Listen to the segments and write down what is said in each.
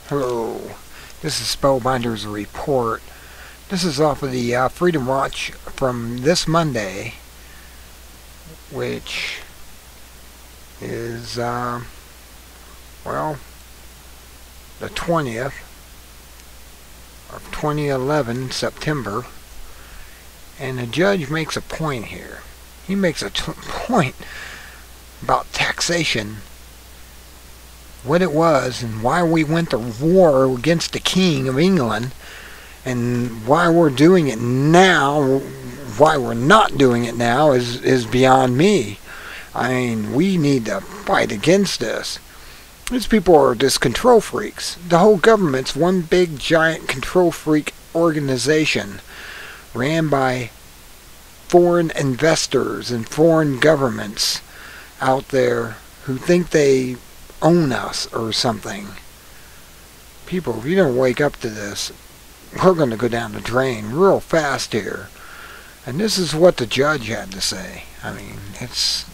Hello, this is Spellbinder's Report. This is off of the Freedom Watch from this Monday, which is, the 20th of 2011, September. And the judge makes a point here. He makes a point about taxation, what it was, and why we went to war against the King of England, and why we're doing it now, why we're not doing it now is beyond me. I mean, we need to fight against this. These people are just control freaks. The whole government's one big giant control freak organization ran by foreign investors and foreign governments out there who think they own us or something. People, if you don't wake up to this, we're going to go down the drain real fast here. And this is what the judge had to say. I mean, it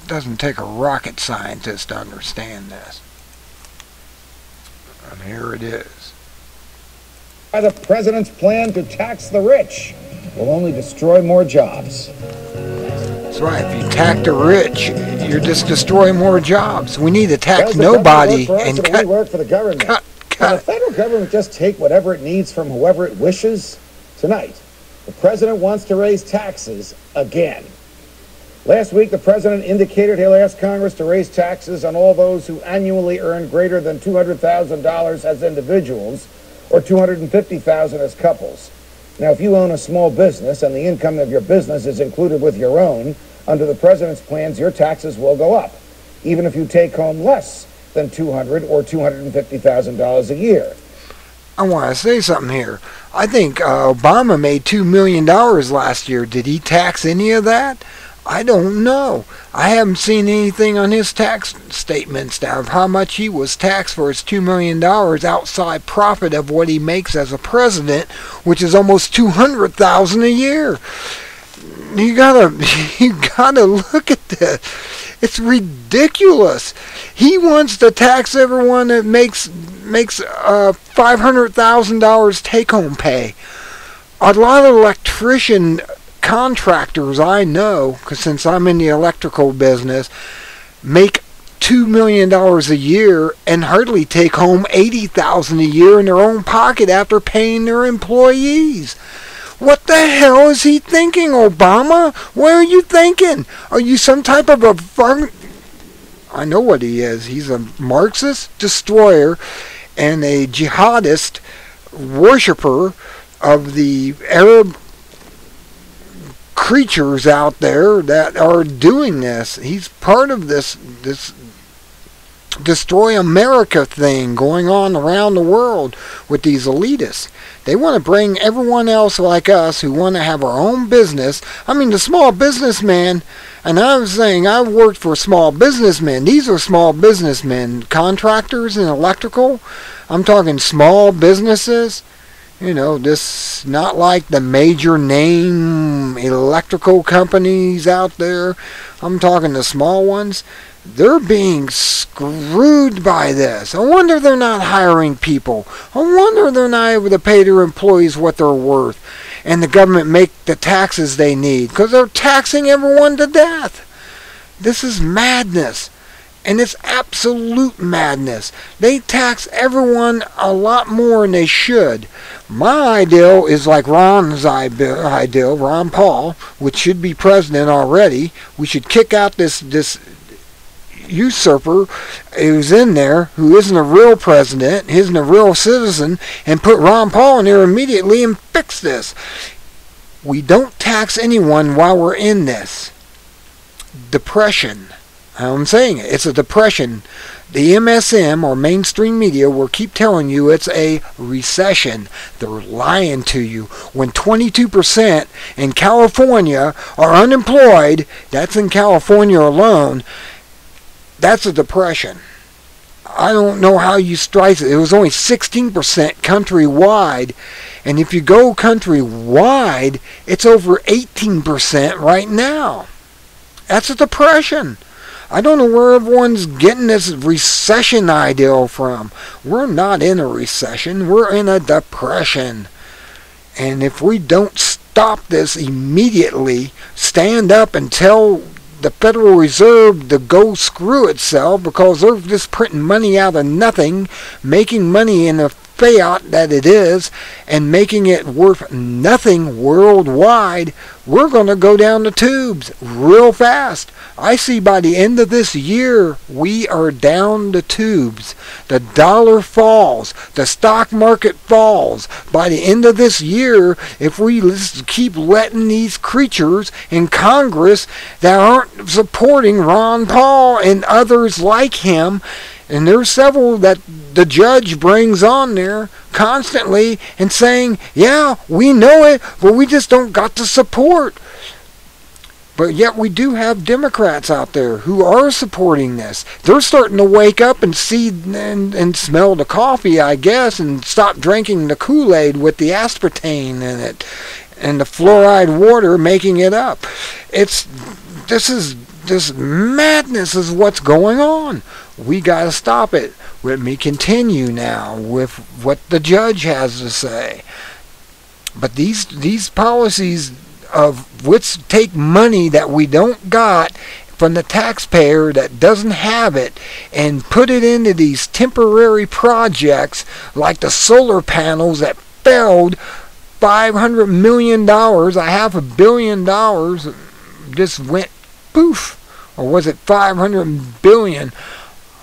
doesn't take a rocket scientist to understand this. And here it is. By the president's plan to tax the rich will only destroy more jobs. That's right. If you tax the rich, you're just destroying more jobs. We need to tax nobody and cut. We work for the government. Cut. Can the federal government just take whatever it needs from whoever it wishes? Tonight, the president wants to raise taxes again. Last week, the president indicated he'll ask Congress to raise taxes on all those who annually earn greater than $200,000 as individuals or $250,000 as couples. Now, if you own a small business and the income of your business is included with your own, under the president's plans, your taxes will go up, even if you take home less than $200,000 or $250,000 a year. I want to say something here. I think Obama made $2 million last year. Did he tax any of that? I don't know. I haven't seen anything on his tax statements now of how much he was taxed for his $2 million outside profit of what he makes as a president, which is almost $200,000 a year. You gotta look at this. It's ridiculous. He wants to tax everyone that makes $500,000 take-home pay. A lot of electrician contractors I know, because since I'm in the electrical business, make $2 million a year and hardly take home $80,000 a year in their own pocket after paying their employees. What the hell is he thinking, Obama? What are you thinking? Are you some type of a I know what he is. He's a Marxist destroyer and a jihadist worshiper of the Arab creatures out there that are doing this. He's part of this destroy America thing going on around the world with these elitists. They want to bring everyone else like us who want to have our own business. I mean, the small businessman, and I was saying I worked for small businessmen. These are small businessmen, contractors in electrical. I'm talking small businesses. You know, this not like the major name electrical companies out there. I'm talking the small ones. They're being screwed by this. I wonder they're not hiring people. I wonder they're not able to pay their employees what they're worth. And the government make the taxes they need. Because they're taxing everyone to death. This is madness. And it's absolute madness. They tax everyone a lot more than they should. My ideal is like Ron's ideal, Ron Paul, which should be president already. We should kick out this usurper who's in there, who isn't a real president, isn't a real citizen, and put Ron Paul in there immediately and fix this. We don't tax anyone while we're in this depression. I'm saying it. It's a depression. The MSM, or mainstream media, will keep telling you it's a recession. They're lying to you. When 22% in California are unemployed, that's in California alone, that's a depression. I don't know how you strike it. It was only 16% countrywide. And if you go countrywide, it's over 18% right now. That's a depression. I don't know where everyone's getting this recession idea from. We're not in a recession. We're in a depression. And if we don't stop this immediately, stand up and tell the Federal Reserve to go screw itself, because they're just printing money out of nothing, making money in the fiat that it is, and making it worth nothing worldwide, we're going to go down the tubes real fast. I see by the end of this year, we are down the tubes. The dollar falls. The stock market falls. By the end of this year, if we keep letting these creatures in Congress that aren't supporting Ron Paul and others like him, and there's several that the judge brings on there constantly and saying, yeah, we know it, but we just don't got the support. But yet we do have Democrats out there who are supporting this. They're starting to wake up and see and smell the coffee, I guess, and stop drinking the Kool-Aid with the aspartame in it and the fluoride water making it up. This madness is what's going on. We got to stop it. Let me continue now with what the judge has to say. But these policies of let's take money that we don't got from the taxpayer that doesn't have it and put it into these temporary projects like the solar panels that failed. $500 million, $500 million just went poof. Or was it 500 billion?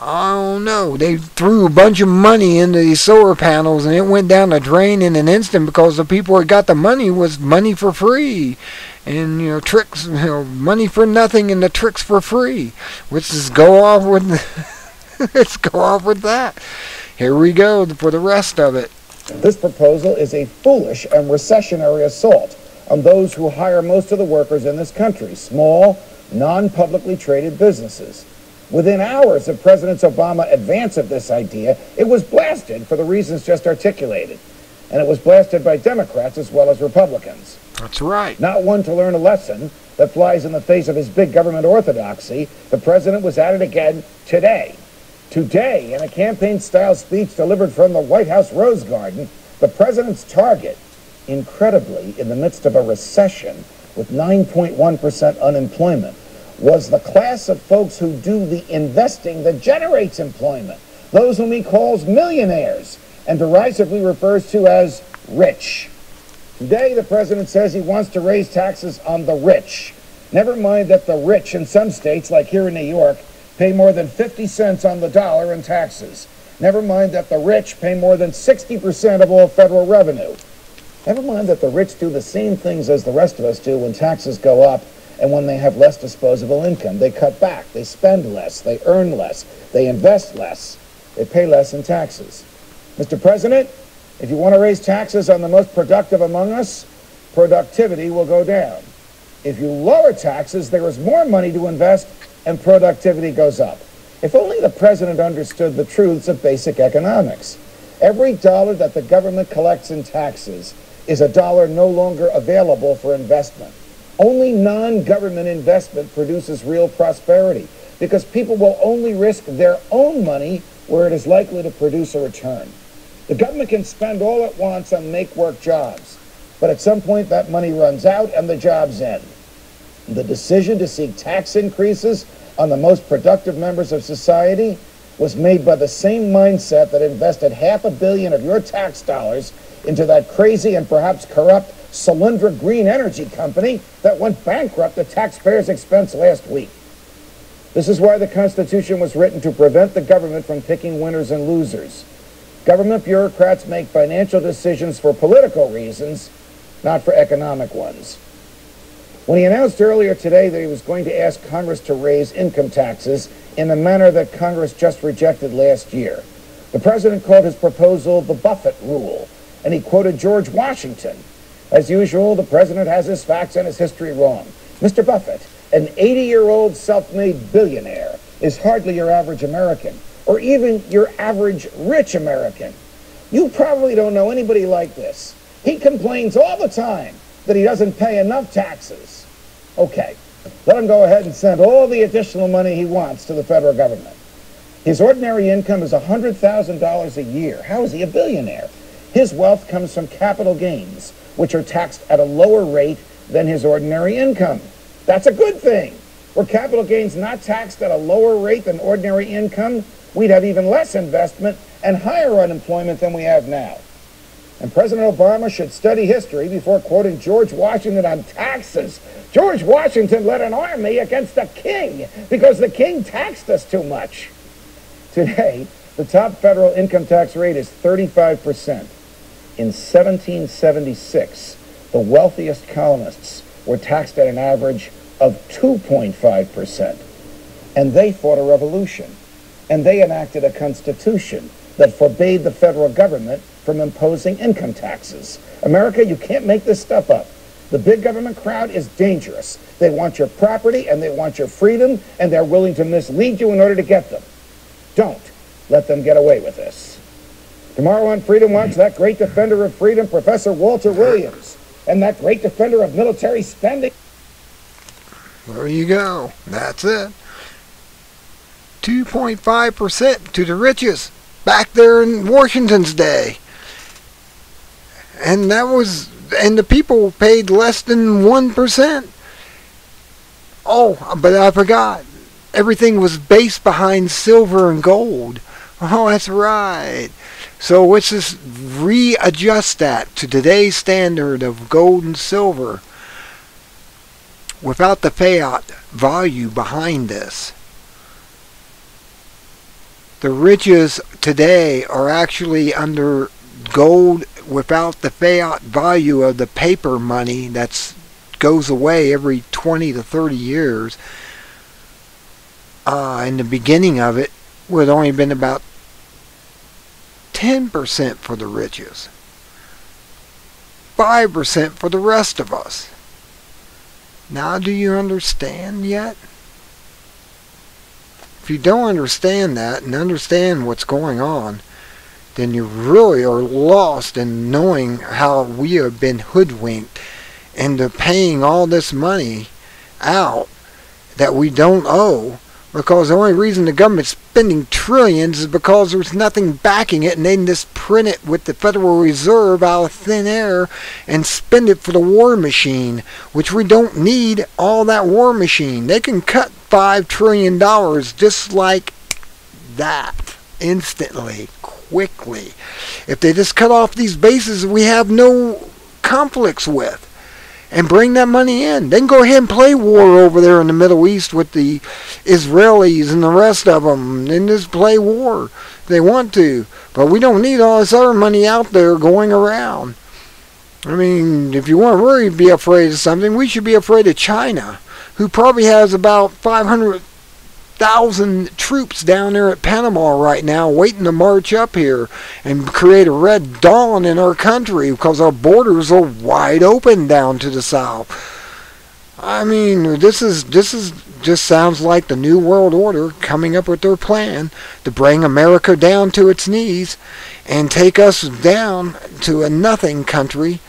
I don't know. They threw a bunch of money into these solar panels and it went down the drain in an instant because the people that got the money was money for free. And, tricks, money for nothing and the tricks for free. Let's just go off with, let's go off with that. Here we go for the rest of it. This proposal is a foolish and recessionary assault on those who hire most of the workers in this country, small, non-publicly traded businesses. Within hours of President Obama's advance of this idea, it was blasted for the reasons just articulated. And it was blasted by Democrats as well as Republicans. That's right. Not one to learn a lesson that flies in the face of his big government orthodoxy, the president was at it again today. Today, in a campaign-style speech delivered from the White House Rose Garden, the president's target, incredibly, in the midst of a recession with 9.1% unemployment, was the class of folks who do the investing that generates employment, those whom he calls millionaires and derisively refers to as rich. Today, the president says he wants to raise taxes on the rich. Never mind that the rich in some states, like here in New York, pay more than 50 cents on the dollar in taxes. Never mind that the rich pay more than 60% of all federal revenue. Never mind that the rich do the same things as the rest of us do when taxes go up and when they have less disposable income. They cut back, they spend less, they earn less, they invest less, they pay less in taxes. Mr. President, if you want to raise taxes on the most productive among us, productivity will go down. If you lower taxes, there is more money to invest and productivity goes up. If only the president understood the truths of basic economics. Every dollar that the government collects in taxes is a dollar no longer available for investment. Only non-government investment produces real prosperity because people will only risk their own money where it is likely to produce a return. The government can spend all it wants on make-work jobs, but at some point that money runs out and the jobs end. The decision to seek tax increases on the most productive members of society was made by the same mindset that invested $500 million of your tax dollars into that crazy and perhaps corrupt Solyndra Green Energy Company that went bankrupt at taxpayers' expense last week. This is why the Constitution was written, to prevent the government from picking winners and losers. Government bureaucrats make financial decisions for political reasons, not for economic ones. When he announced earlier today that he was going to ask Congress to raise income taxes in the manner that Congress just rejected last year, the president called his proposal the Buffett rule, and he quoted George Washington. As usual, the president has his facts and his history wrong. Mr. Buffett, an 80-year-old self-made billionaire, is hardly your average American, or even your average rich American. You probably don't know anybody like this. He complains all the time that he doesn't pay enough taxes. Okay, Let him go ahead and send all the additional money he wants to the federal government. His ordinary income is $100,000 a year. How is he a billionaire? His wealth comes from capital gains, which are taxed at a lower rate than his ordinary income. That's a good thing. Were capital gains not taxed at a lower rate than ordinary income, we'd have even less investment and higher unemployment than we have now. And President Obama should study history before quoting George Washington on taxes. George Washington led an army against the king because the king taxed us too much. Today, the top federal income tax rate is 35%. In 1776, the wealthiest colonists were taxed at an average of 2.5%. And they fought a revolution. And they enacted a constitution that forbade the federal government from imposing income taxes. America, you can't make this stuff up. The big government crowd is dangerous. They want your property and they want your freedom, and they're willing to mislead you in order to get them. Don't let them get away with this. Tomorrow on Freedom Watch, that great defender of freedom, Professor Walter Williams, and that great defender of military spending. There you go. That's it. 2.5% to the richest back there in Washington's day. And the people paid less than 1%. Oh, but I forgot. Everything was based behind silver and gold. Oh, that's right. So let's just readjust that to today's standard of gold and silver without the fiat value behind this. The riches today are actually under gold without the fiat value of the paper money that goes away every 20 to 30 years. In the beginning of it would only been about 10% for the riches, 5% for the rest of us. Now, do you understand yet? If you don't understand that and understand what's going on, then you really are lost in knowing how we have been hoodwinked into paying all this money out that we don't owe, because the only reason the government's spending trillions is because there's nothing backing it, and they can just print it with the Federal Reserve out of thin air and spend it for the war machine, which we don't need all that war machine. They can cut $5 trillion just like that, instantly, quickly. If they just cut off these bases we have no conflicts with, and bring that money in. They can go ahead and play war over there in the Middle East with the Israelis and the rest of them, and just play war if they want to. But we don't need all this other money out there going around. I mean, if you want to really be afraid of something, we should be afraid of China, who probably has about 500,000 troops down there at Panama right now waiting to march up here and create a red dawn in our country because our borders are wide open down to the south. I mean, this just sounds like the New World Order coming up with their plan to bring America down to its knees and take us down to a nothing country.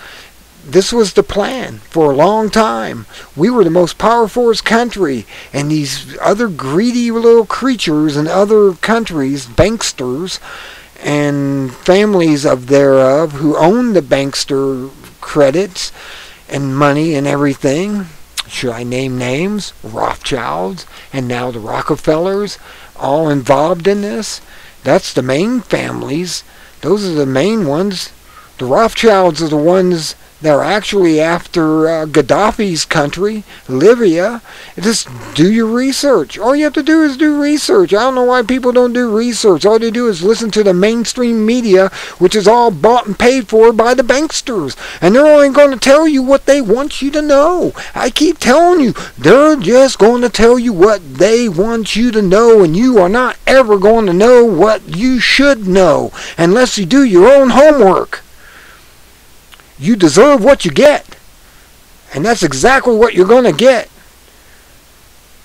This was the plan for a long time. We were the most powerful country, and these other greedy little creatures in other countries, banksters, and families of thereof who own the bankster credits and money and everything. Should I name names? Rothschilds and now the Rockefellers, all involved in this. That's the main families. Those are the main ones. The Rothschilds are the ones that are actually after Gaddafi's country, Libya. Just do your research. All you have to do is do research. I don't know why people don't do research. All they do is listen to the mainstream media, which is all bought and paid for by the banksters. And they're only going to tell you what they want you to know. I keep telling you, they're just going to tell you what they want you to know, and you are not ever going to know what you should know unless you do your own homework. You deserve what you get. And that's exactly what you're going to get.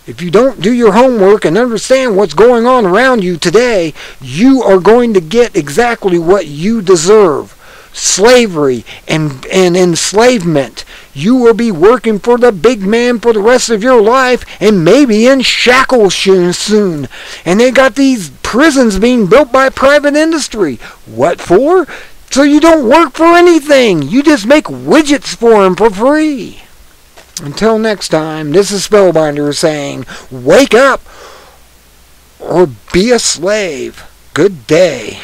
If you don't do your homework and understand what's going on around you today, you are going to get exactly what you deserve. slavery and enslavement. You will be working for the big man for the rest of your life, and maybe in shackles soon. And they got these prisons being built by private industry. What for? So you don't work for anything. You just make widgets for them for free. Until next time, this is Spellbinder saying, wake up or be a slave. Good day.